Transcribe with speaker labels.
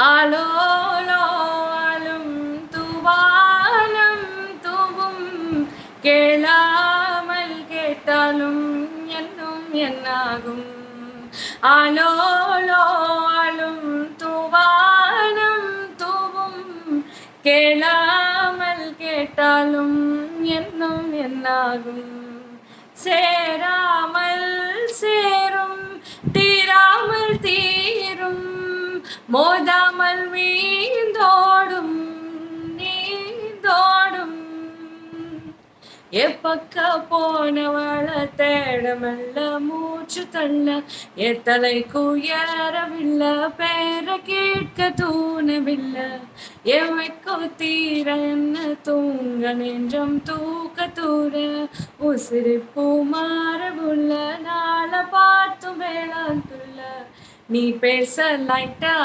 Speaker 1: ஆலோலோ ஆலும் தூவானம் தூவும் கேளாமல் கேட்டாலும் என்னும் என்னாகும் ஆலோலோ ஆலும் தூவானம் தூவும் கேளாமல் கேட்டாலும் என்னும் என்னாகும் சேராமல் சேரும் தீராமல் தீரும் மோதாமல் வீந்தோடும் நீந்தோடும் எப்பக்க போனவள தேடமல்ல மூச்சு தள்ள எத்தலைக்கு ஏறவில்லை பேர கேட்க தூணவில்லை எவைக்கோ தீர என்ன தூங்க நெஞ்சம் தூக்க தூர உசிரிப்பு மாறவுள்ள நாளை பார்த்தும் வேளாந்துள்ள நீ பேச லைட்டா